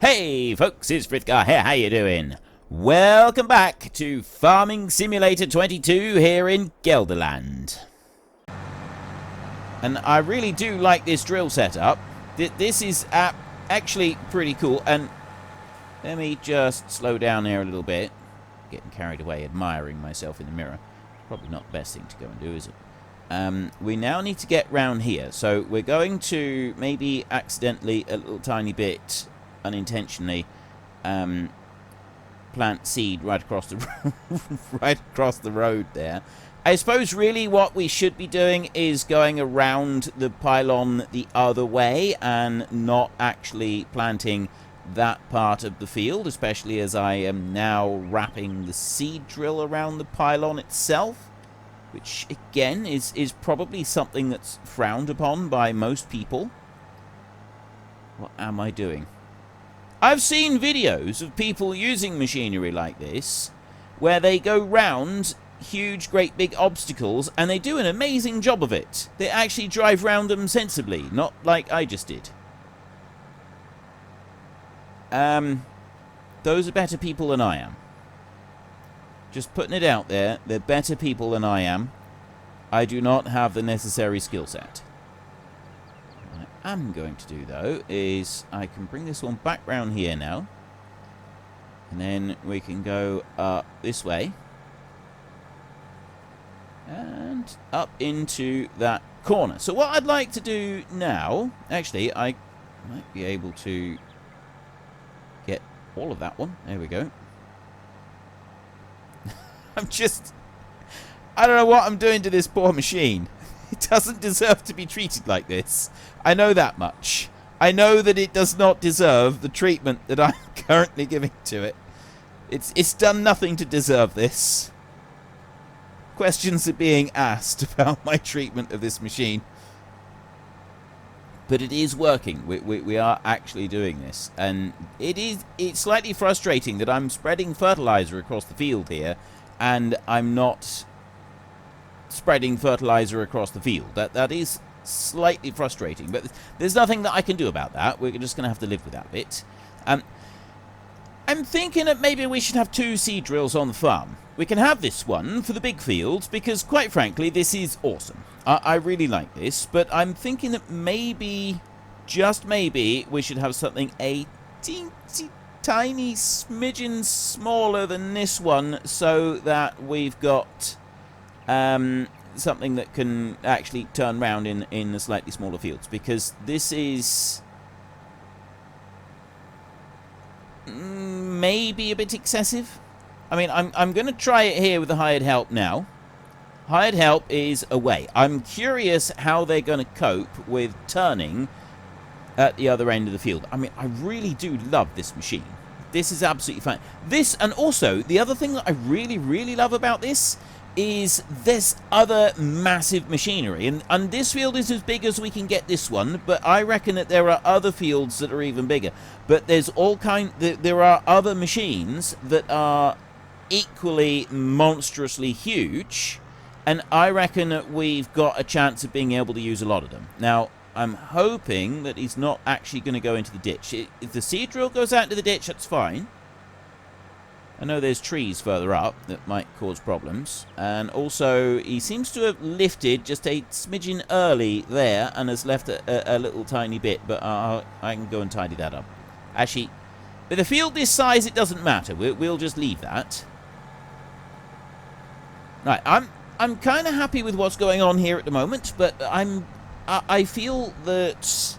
Hey folks, it's Frithgar here, how you doing? Welcome back to Farming Simulator 22 here in Gelderland. And I really do like this drill setup. This is actually pretty cool. And let me just slow down here a little bit. Getting carried away admiring myself in the mirror. Probably not the best thing to go and do, is it? We now need to get round here. So we're going to maybe accidentally a little tiny bit unintentionally plant seed right across the road there. I suppose really what we should be doing is going around the pylon the other way and not actually planting that part of the field, especially as I am now wrapping the seed drill around the pylon itself, which again is probably something that's frowned upon by most people. What am I doing? I've seen videos of people using machinery like this where they go round huge, great big obstacles and they do an amazing job of it. They actually drive round them sensibly, not like I just did. Those are better people than I am. Just putting it out there, they're better people than I am. I do not have the necessary skill set. What I am going to do, though, is I can bring this one back round here now. And then we can go up this way. And up into that corner. So what I'd like to do now... Actually, I might be able to get all of that one. There we go. I don't know what I'm doing to this poor machine. It doesn't deserve to be treated like this. I know that much. I know that it does not deserve the treatment that I'm currently giving to it. It's done nothing to deserve this. Questions are being asked about my treatment of this machine. But it is working. We are actually doing this. And it's slightly frustrating that I'm spreading fertilizer across the field here and I'm not spreading fertilizer across the field. That is slightly frustrating, but there's nothing that I can do about that. We're just going to have to live with that bit. I'm thinking that maybe we should have 2 seed drills on the farm. We can have this one for the big fields because, quite frankly, this is awesome. I really like this, but I'm thinking that maybe, just maybe, we should have something a teensy tiny smidgen smaller than this one so that we've got something that can actually turn round in the slightly smaller fields, because this is maybe a bit excessive. I mean, I'm going to try it here with the hired help now. Hired help is away. I'm curious how they're going to cope with turning at the other end of the field. I mean, I really do love this machine. This is absolutely fine. This, and also, the other thing that I really, really love about this is this other massive machinery. And this field is as big as we can get this one, but I reckon that there are other fields that are even bigger. But there's there are other machines that are equally monstrously huge, and I reckon that we've got a chance of being able to use a lot of them. Now, I'm hoping that he's not actually going to go into the ditch. If the seed drill goes out into the ditch, that's fine. I know there's trees further up that might cause problems. And also, he seems to have lifted just a smidgen early there and has left a little tiny bit, but I can go and tidy that up. Actually, with a field this size, it doesn't matter. We'll just leave that. Right, I'm kind of happy with what's going on here at the moment, but I feel that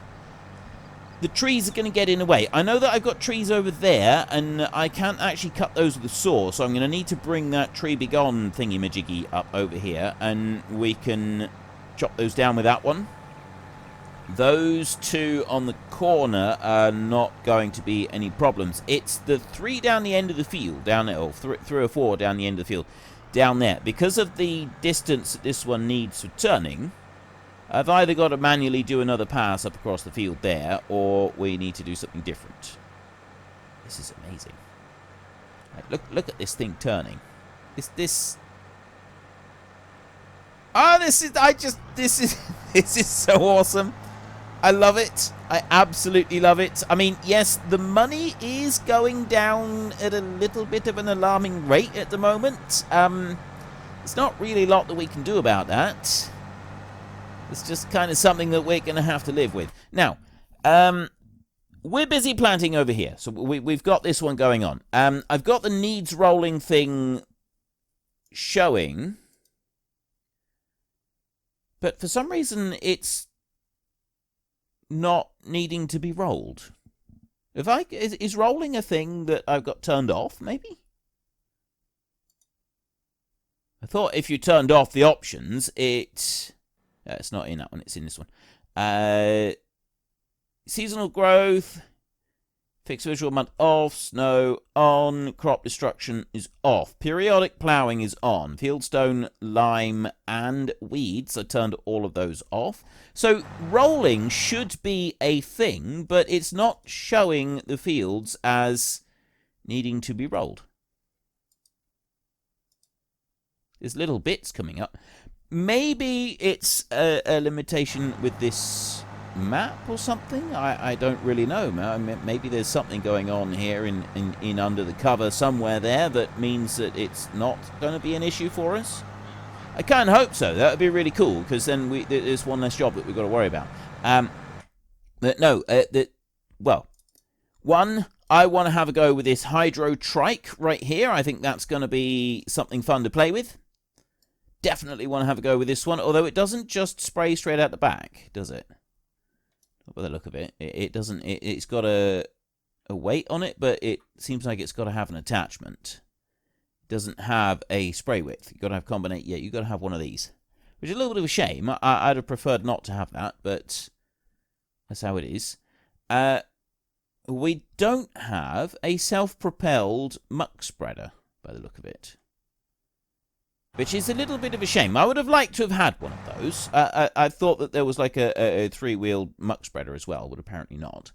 the trees are going to get in the way. I know that I've got trees over there, and I can't actually cut those with a saw, so I'm going to need to bring that tree begone thingy-majiggy up over here, and we can chop those down with that one. Those 2 on the corner are not going to be any problems. It's the 3 down the end of the field, down there, or 3 or 4 down the end of the field, down there. Because of the distance that this one needs for turning, I've either got to manually do another pass up across the field there, or we need to do something different. This is amazing. Like, look at this thing turning. This is so awesome. I love it. I absolutely love it. I mean, yes, the money is going down at a little bit of an alarming rate at the moment. There's not really a lot that we can do about that. It's just kind of something that we're going to have to live with. Now, we're busy planting over here, so we've got this one going on. I've got the needs rolling thing showing, but for some reason it's not needing to be rolled. Is rolling a thing that I've got turned off, maybe? I thought if you turned off the options, it's not in that one, it's in this one. Seasonal growth, fixed visual month off, snow on, crop destruction is off, periodic ploughing is on, fieldstone, lime, and weeds, I turned all of those off. So rolling should be a thing, but it's not showing the fields as needing to be rolled. There's little bits coming up. Maybe it's a limitation with this map or something. I don't really know. Maybe there's something going on here in under the cover somewhere there that means that it's not going to be an issue for us. I kind of hope so. That would be really cool, because then there's one less job that we've got to worry about. Well, one, I want to have a go with this hydro trike right here. I think that's going to be something fun to play with. Definitely want to have a go with this one, although it doesn't just spray straight out the back, does it? By the look of it, it doesn't. It's got a weight on it, but it seems like it's got to have an attachment. It doesn't have a spray width. You've got to have combinate. Yeah, you've got to have one of these, which is a little bit of a shame. I'd have preferred not to have that, but that's how it is. We don't have a self-propelled muck spreader, by the look of it, which is a little bit of a shame. I would have liked to have had one of those. I thought that there was like a three-wheeled muck spreader as well, but apparently not.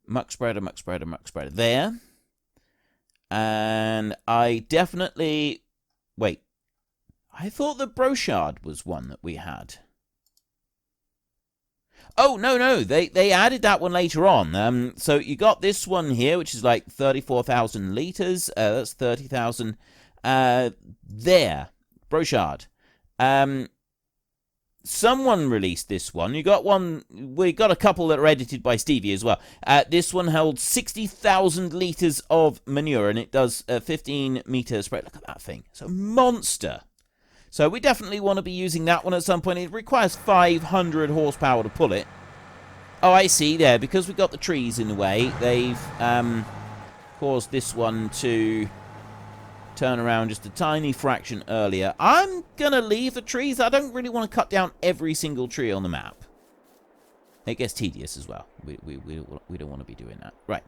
Muck spreader, muck spreader, muck spreader. There. And I definitely... Wait. I thought the brochard was one that we had. Oh, no. They added that one later on. So you got this one here, which is like 34,000 litres. That's 30,000... there, brochard. Someone released this one. You got one. We got a couple that are edited by Stevie as well. This one held 60,000 litres of manure, and it does 15 metre spread. Look at that thing. It's a monster. So we definitely want to be using that one at some point. It requires 500 horsepower to pull it. Oh, I see there. Because we've got the trees in the way, they've caused this one to turn around just a tiny fraction earlier. I'm going to leave the trees. I don't really want to cut down every single tree on the map. It gets tedious as well. We don't want to be doing that. Right.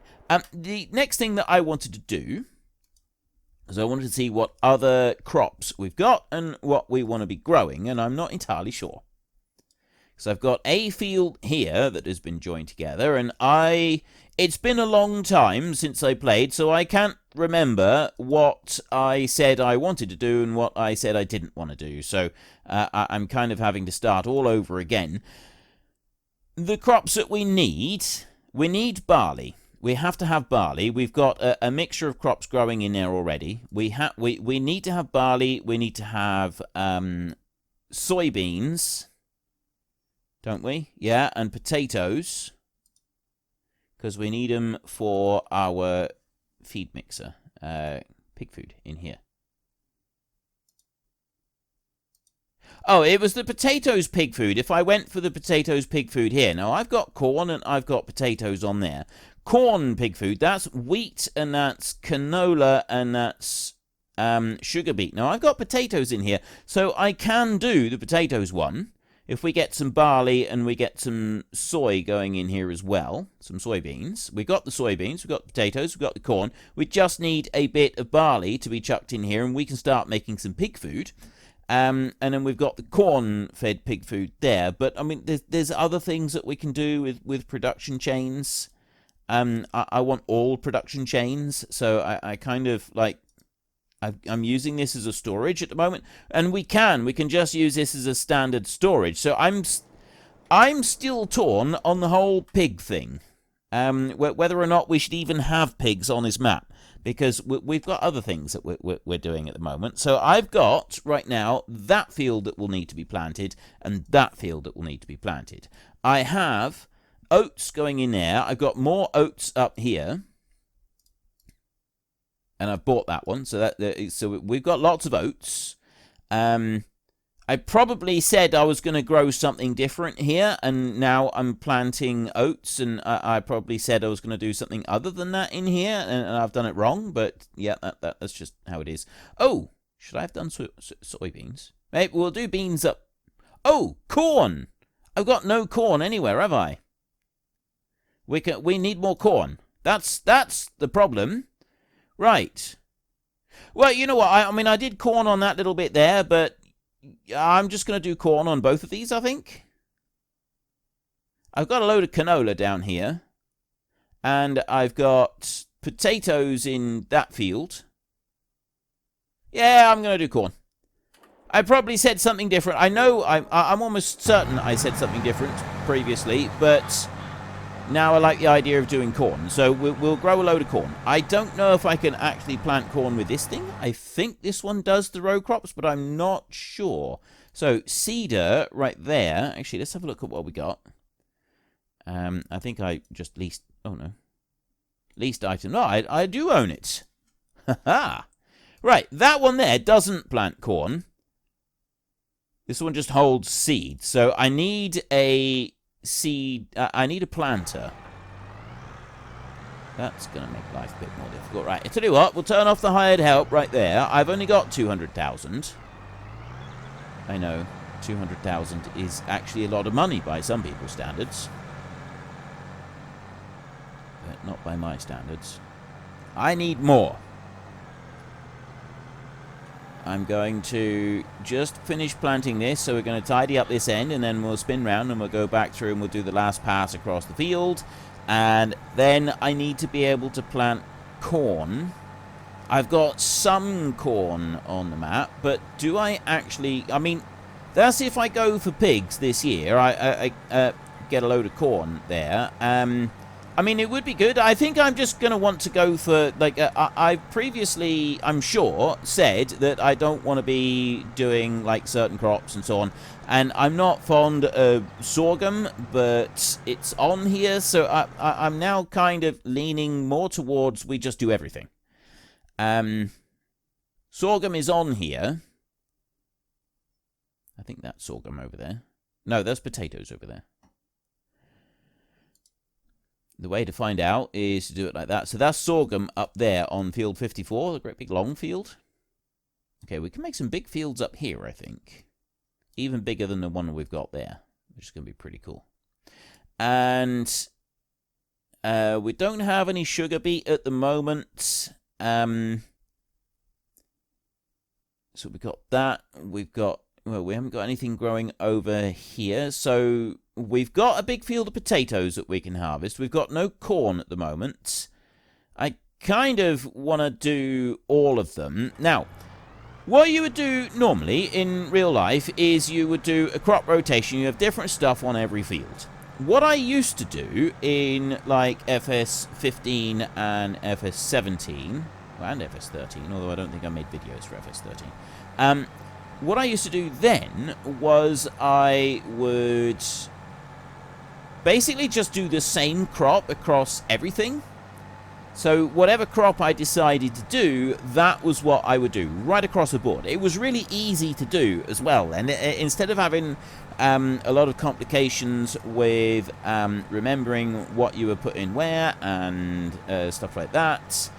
The next thing that I wanted to do is I wanted to see what other crops we've got and what we want to be growing, and I'm not entirely sure. So I've got a field here that has been joined together, and it's been a long time since I played, so I can't remember what I said I wanted to do and what I said I didn't want to do. So I'm kind of having to start all over again. The crops that we need barley. We have to have barley. We've got a mixture of crops growing in there already. We need to have barley. We need to have soybeans, don't we? Yeah, and potatoes, because we need them for our feed mixer, pig food in here. Oh, it was the potatoes pig food. If I went for the potatoes pig food here. Now, I've got corn and I've got potatoes on there. Corn pig food, that's wheat and that's canola and that's sugar beet. Now, I've got potatoes in here, so I can do the potatoes one. If we get some barley and we get some soy going in here as well, some soybeans. We've got the soybeans, we've got the potatoes, we've got the corn. We just need a bit of barley to be chucked in here and we can start making some pig food. And then we've got the corn-fed pig food there. But, I mean, there's other things that we can do with production chains. I want all production chains, so I kind of, like, I'm using this as a storage at the moment. And we can just use this as a standard storage. So I'm still torn on the whole pig thing. Whether or not we should even have pigs on this map. Because we've got other things that we're doing at the moment. So I've got, right now, that field that will need to be planted, and that field that will need to be planted. I have oats going in there. I've got more oats up here. And I've bought that one. So we've got lots of oats. I probably said I was going to grow something different here, and now I'm planting oats, and I probably said I was going to do something other than that in here, and I've done it wrong, but yeah, that's just how it is. Oh, should I have done soybeans? Maybe we'll do beans up. Oh, corn! I've got no corn anywhere, have I? We need more corn. That's the problem. Right. Well, you know what? I mean, I did corn on that little bit there, but I'm just going to do corn on both of these, I think. I've got a load of canola down here. And I've got potatoes in that field. Yeah, I'm going to do corn. I probably said something different. I know, I'm almost certain I said something different previously, but now I like the idea of doing corn. So we'll grow a load of corn. I don't know if I can actually plant corn with this thing. I think this one does the row crops, but I'm not sure. So cedar right there. Actually, let's have a look at what we got. I think I just leased... Oh, no. Leased item. No, I do own it. Ha-ha. Right, that one there doesn't plant corn. This one just holds seed. So I need a... seed. I need a planter. That's going to make life a bit more difficult. Right, I tell you what, we'll turn off the hired help right there. I've only got 200,000. I know, 200,000 is actually a lot of money by some people's standards. But not by my standards. I need more. I'm going to just finish planting this, so we're going to tidy up this end, and then we'll spin round and we'll go back through and we'll do the last pass across the field. And then I need to be able to plant corn. I've got some corn on the map, but do I actually... I mean, that's if I go for pigs this year. I get a load of corn there. I mean, it would be good. I think I'm just going to want to go for, like, I've previously, I'm sure, said that I don't want to be doing, like, certain crops and so on. And I'm not fond of sorghum, but it's on here, so I'm now kind of leaning more towards we just do everything. Sorghum is on here. I think that's sorghum over there. No, there's potatoes over there. The way to find out is to do it like that. So that's sorghum up there on field 54, the great big long field. Okay, we can make some big fields up here, I think. Even bigger than the one we've got there, which is going to be pretty cool. And we don't have any sugar beet at the moment. So we've got that. We've got... Well, we haven't got anything growing over here, so we've got a big field of potatoes that we can harvest. We've got no corn at the moment. I kind of want to do all of them. Now, what you would do normally in real life is you would do a crop rotation. You have different stuff on every field. What I used to do in, like, FS15 and FS17, well, and FS13, although I don't think I made videos for FS13, what I used to do then was I would basically just do the same crop across everything. So whatever crop I decided to do, that was what I would do, right across the board. It was really easy to do as well. And instead of having a lot of complications with remembering what you were putting where and stuff like that,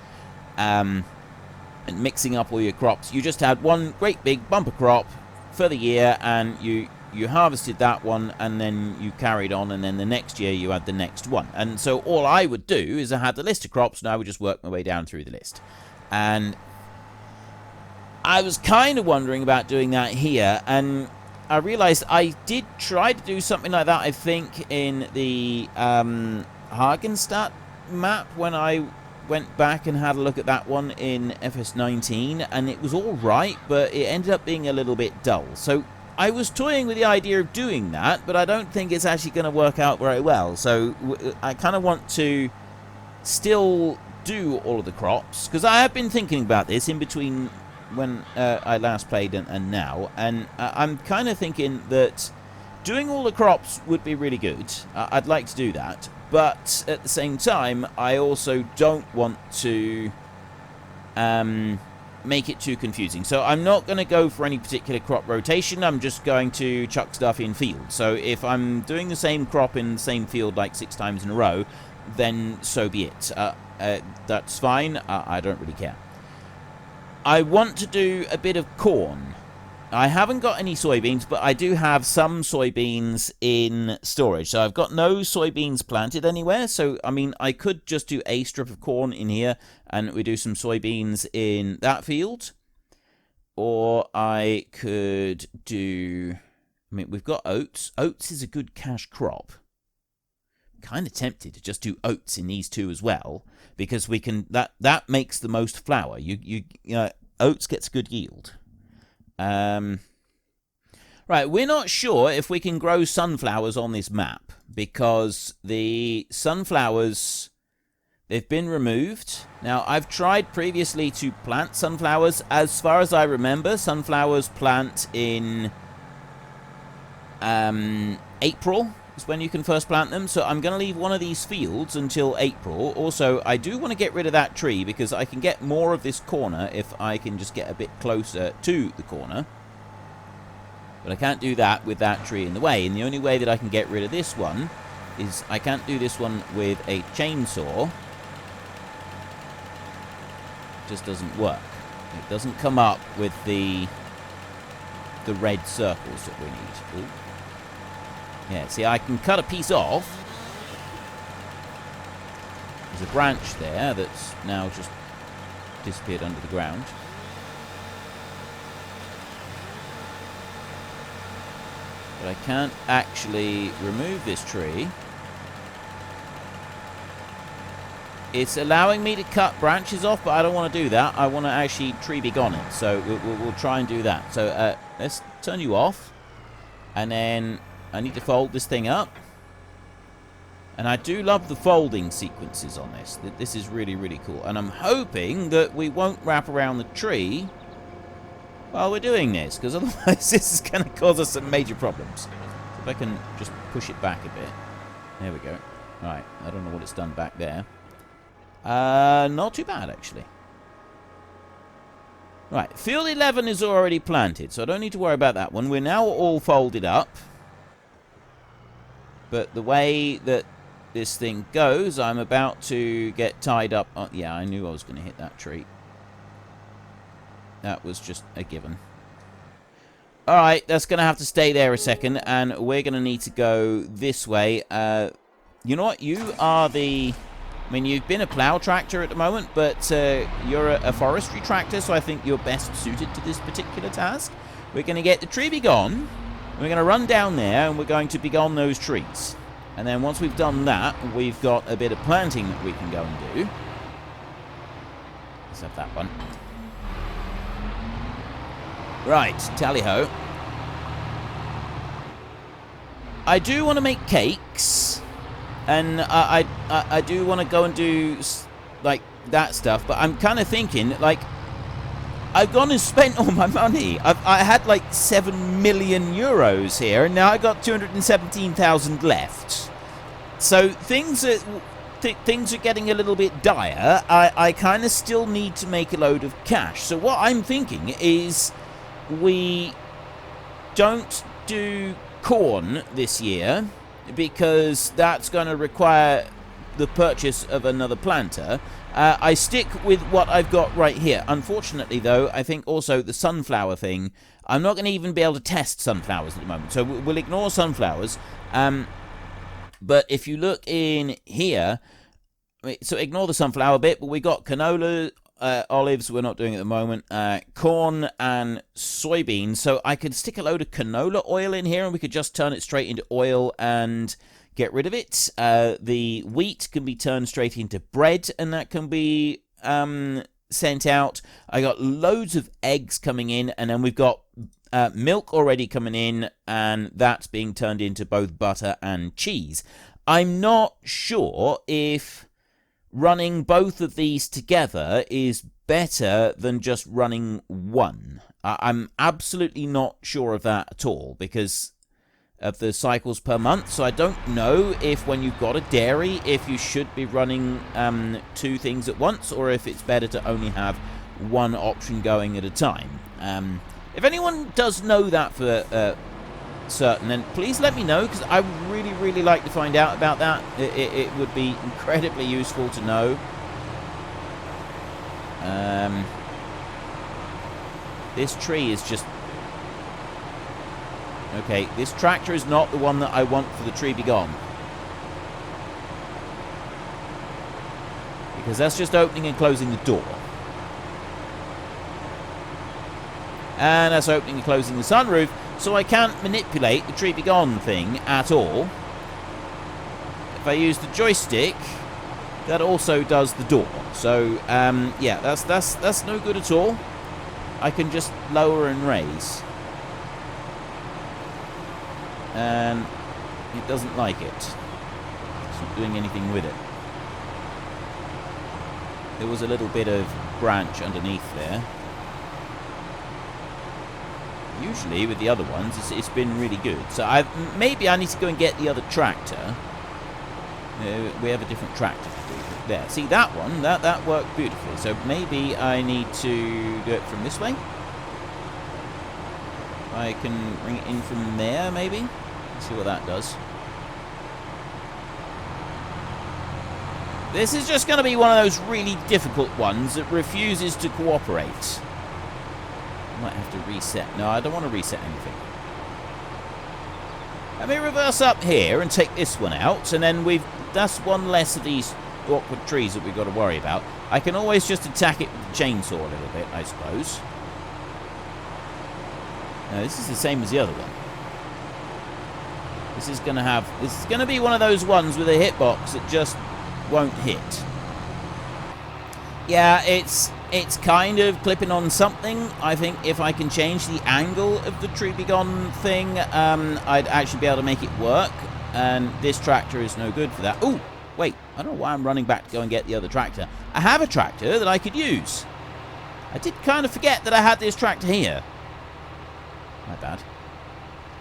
and mixing up all your crops, you just had one great big bumper crop for the year, and you harvested that one, and then you carried on, and then the next year you had the next one. And so all I would do is I had the list of crops, and I would just work my way down through the list. And I was kind of wondering about doing that here, and I realized I did try to do something like that, I think, in the Hagenstadt map when I went back and had a look at that one in FS19, and it was all right, but it ended up being a little bit dull. So I was toying with the idea of doing that, but I don't think it's actually going to work out very well. So I kind of want to still do all of the crops, because I have been thinking about this in between when I last played and now, and I'm kind of thinking that doing all the crops would be really good. I'd like to do that, but at the same time, I also don't want to make it too confusing. So I'm not going to go for any particular crop rotation. I'm just going to chuck stuff in field. So if I'm doing the same crop in the same field like 6 times in a row, then so be it. That's fine. I don't really care. I want to do a bit of corn. I haven't got any soybeans, but I do have some soybeans in storage. So I've got no soybeans planted anywhere. So, I mean, I could just do a strip of corn in here and we do some soybeans in that field. Or I could do... I mean, we've got oats. Oats is a good cash crop. Kind of tempted to just do oats in these two as well, because we can... That makes the most flour. Oats gets good yield. Right, we're not sure if we can grow sunflowers on this map, because the sunflowers, they've been removed. Now, I've tried previously to plant sunflowers. As far as I remember, sunflowers plant in April is when you can first plant them. So I'm going to leave one of these fields until April. Also, I do want to get rid of that tree, because I can get more of this corner if I can just get a bit closer to the corner. But I can't do that with that tree in the way. And the only way that I can get rid of this one is I can't do this one with a chainsaw. It just doesn't work. It doesn't come up with the red circles that we need. Ooh. Yeah, see, I can cut a piece off. There's a branch there that's now just disappeared under the ground. But I can't actually remove this tree. It's allowing me to cut branches off, but I don't want to do that. I want to actually tree big on it. So we'll try and do that. So let's turn you off. And then I need to fold this thing up. And I do love the folding sequences on this. This is really, really cool. And I'm hoping that we won't wrap around the tree while we're doing this, because otherwise this is going to cause us some major problems. So if I can just push it back a bit. There we go. Right, I don't know what it's done back there. Not too bad, actually. Right, field 11 is already planted, so I don't need to worry about that one. We're now all folded up. But the way that this thing goes, I'm about to get tied up. Oh, yeah, I knew I was going to hit that tree. That was just a given. Alright, that's going to have to stay there a second, and we're going to need to go this way. You know what? You are the... I mean, you've been a plow tractor at the moment, but you're a forestry tractor, so I think you're best suited to this particular task. We're going to get the tree begone. We're going to run down there, and we're going to begone those trees. And then once we've done that, we've got a bit of planting that we can go and do. Let's have that one. Right, tally-ho. I do want to make cakes, and I do want to go and do, like, that stuff, but I'm kind of thinking, like, I've gone and spent all my money. I had like 7 million euros here, and now I got 217,000 left. So things are getting a little bit dire. I kind of still need to make a load of cash. So what I'm thinking is we don't do corn this year, because that's going to require the purchase of another planter. I stick with what I've got right here. Unfortunately, though, I think also the sunflower thing, I'm not going to even be able to test sunflowers at the moment. So we'll ignore sunflowers. But if you look in here, so ignore the sunflower bit, but we got canola, olives, we're not doing at the moment, corn and soybeans. So I could stick a load of canola oil in here, and we could just turn it straight into oil and get rid of it. The wheat can be turned straight into bread, and that can be sent out. I got loads of eggs coming in, and then we've got milk already coming in, and that's being turned into both butter and cheese. I'm not sure if running both of these together is better than just running one. I'm absolutely not sure of that at all, because of the cycles per month. So I don't know if when you've got a dairy, if you should be running 2 things at once, or if it's better to only have one option going at a time. If anyone does know that for certain, then please let me know, because I would really, really like to find out about that. It would be incredibly useful to know. This tree is just... Okay, this tractor is not the one that I want for the tree be gone. Because that's just opening and closing the door. And that's opening and closing the sunroof, so I can't manipulate the tree be gone thing at all. If I use the joystick, that also does the door. So, yeah, that's no good at all. I can just lower and raise. And it doesn't like it. It's not doing anything with it. There was a little bit of branch underneath there. Usually with the other ones, it's been really good. So maybe I need to go and get the other tractor. We have a different tractor to do. There, see that one? That worked beautifully. So maybe I need to do it from this way. I can bring it in from there, maybe. Let's see what that does. This is just going to be one of those really difficult ones that refuses to cooperate. I might have to reset. No, I don't want to reset anything. Let me reverse up here and take this one out, and then that's one less of these awkward trees that we've got to worry about. I can always just attack it with the chainsaw a little bit, I suppose. Now, this is the same as the other one. This is going to be one of those ones with a hitbox that just won't hit. Yeah, it's kind of clipping on something. I think if I can change the angle of the tree be gone thing, I'd actually be able to make it work. And this tractor is no good for that. Oh, wait, I don't know why I'm running back to go and get the other tractor. I have a tractor that I could use. I did kind of forget that I had this tractor here. My bad.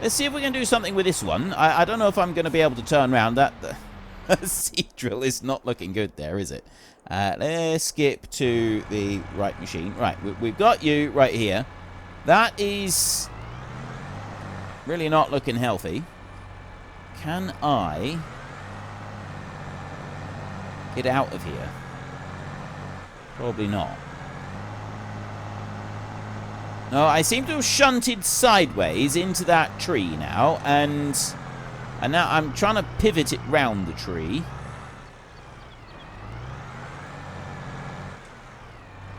Let's see if we can do something with this one. I don't know if I'm going to be able to turn around. That seed drill is not looking good there, is it? Let's skip to the right machine. Right, we've got you right here. That is really not looking healthy. Can I get out of here? Probably not. No, I seem to have shunted sideways into that tree now, and now I'm trying to pivot it round the tree.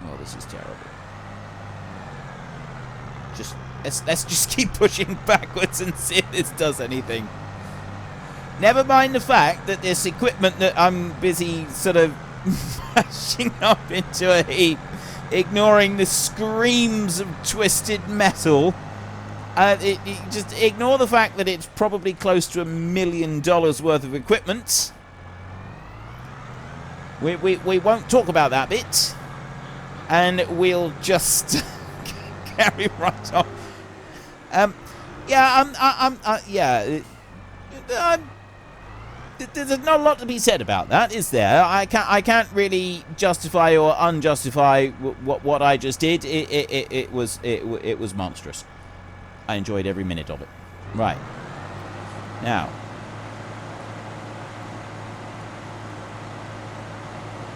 Oh, this is terrible. Let's just keep pushing backwards and see if this does anything. Never mind the fact that this equipment that I'm busy sort of mashing up into a heap, ignoring the screams of twisted metal. Just ignore the fact that it's probably close to $1 million worth of equipment. We won't talk about that bit, and we'll just carry right on. There's not a lot to be said about that, is there? I can't really justify or unjustify what I just did. It was monstrous. I enjoyed every minute of it. Right. Now.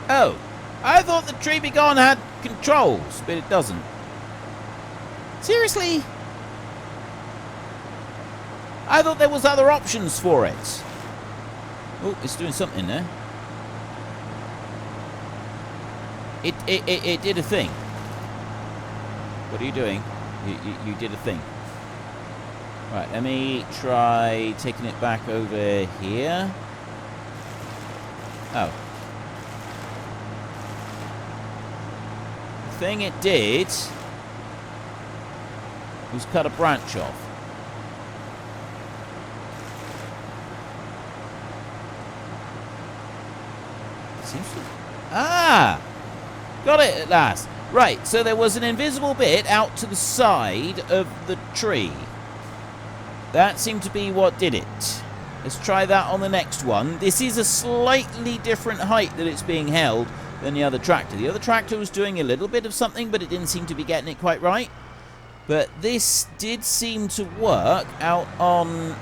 Oh, I thought the tree be gone had controls, but it doesn't. Seriously? I thought there was other options for it. Oh, it's doing something there. It did a thing. What are you doing? You did a thing. Right, let me try taking it back over here. Oh. The thing it did who's cut a branch off. Seems to... Ah! Got it at last. Right, so there was an invisible bit out to the side of the tree. That seemed to be what did it. Let's try that on the next one. This is a slightly different height that it's being held than the other tractor. The other tractor was doing a little bit of something, but it didn't seem to be getting it quite right. But this did seem to work out on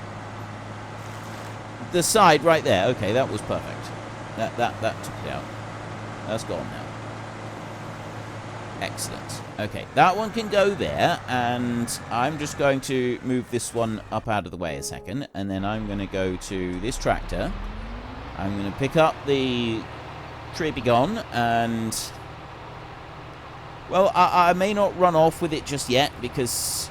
the side right there. Okay, that was perfect. That took it out. That's gone now. Excellent. Okay, that one can go there, and I'm just going to move this one up out of the way a second, and then I'm going to go to this tractor. I'm going to pick up the tree be gone, and... Well, I may not run off with it just yet, because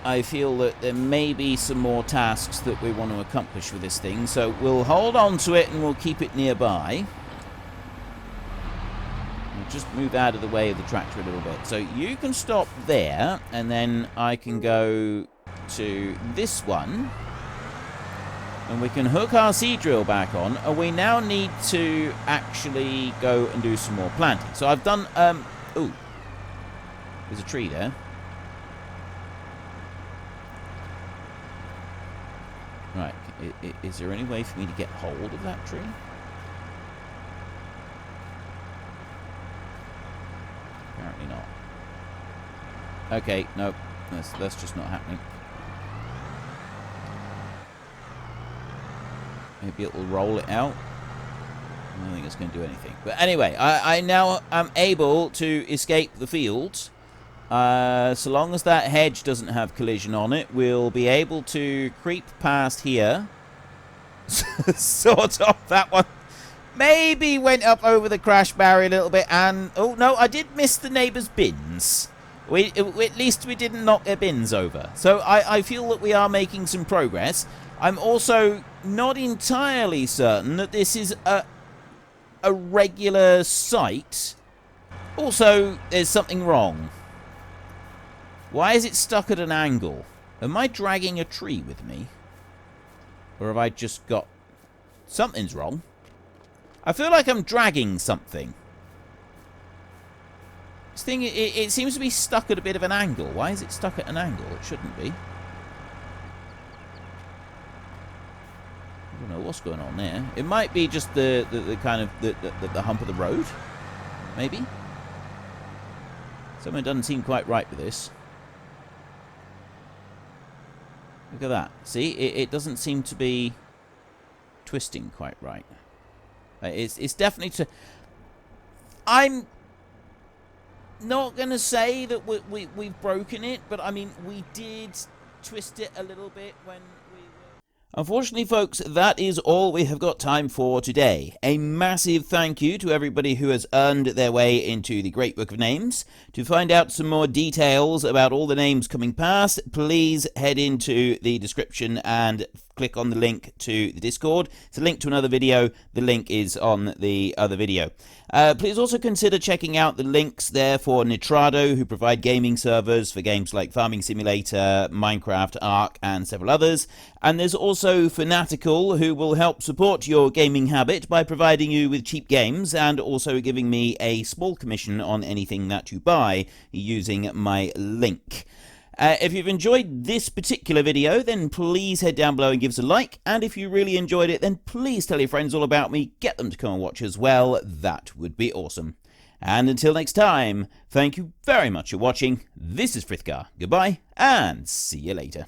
I feel that there may be some more tasks that we want to accomplish with this thing, so we'll hold on to it and we'll keep it nearby. We'll just move out of the way of the tractor a little bit. So you can stop there, and then I can go to this one, and we can hook our seed drill back on, and we now need to actually go and do some more planting. So I've done, ooh, there's a tree there. Right, is there any way for me to get hold of that tree? Apparently not. Okay, nope, that's just not happening. Maybe it will roll it out. I don't think it's going to do anything. But anyway, I now am able to escape the fields. So long as that hedge doesn't have collision on it, we'll be able to creep past here. Sort of. That one maybe went up over the crash barrier a little bit, and... Oh, no, I did miss the neighbour's bins. At least we didn't knock their bins over. So I feel that we are making some progress. I'm also not entirely certain that this is a regular site. Also, there's something wrong. Why is it stuck at an angle? Am I dragging a tree with me? Or have I just got... Something's wrong. I feel like I'm dragging something. This thing, it seems to be stuck at a bit of an angle. Why is it stuck at an angle? It shouldn't be. I don't know what's going on there. It might be just the kind of the hump of the road. Maybe. Something doesn't seem quite right with this. Look at that. See, it doesn't seem to be twisting quite right. It's definitely... I'm not going to say that we've broken it, but I mean, we did twist it a little bit when we were... Unfortunately, folks, that is all we have got time for today. A massive thank you to everybody who has earned their way into the Great Book of Names. To find out some more details about all the names coming past, please head into the description and click on the link to the Discord. It's a link to another video. The link is on the other video. Please also consider checking out the links there for Nitrado, who provide gaming servers for games like Farming Simulator, Minecraft, Ark, and several others. And there's also Fanatical, who will help support your gaming habit by providing you with cheap games and also giving me a small commission on anything that you buy using my link. If you've enjoyed this particular video, then please head down below and give us a like. And if you really enjoyed it, then please tell your friends all about me. Get them to come and watch as well. That would be awesome. And until next time, thank you very much for watching. This is Frithgar. Goodbye, and see you later.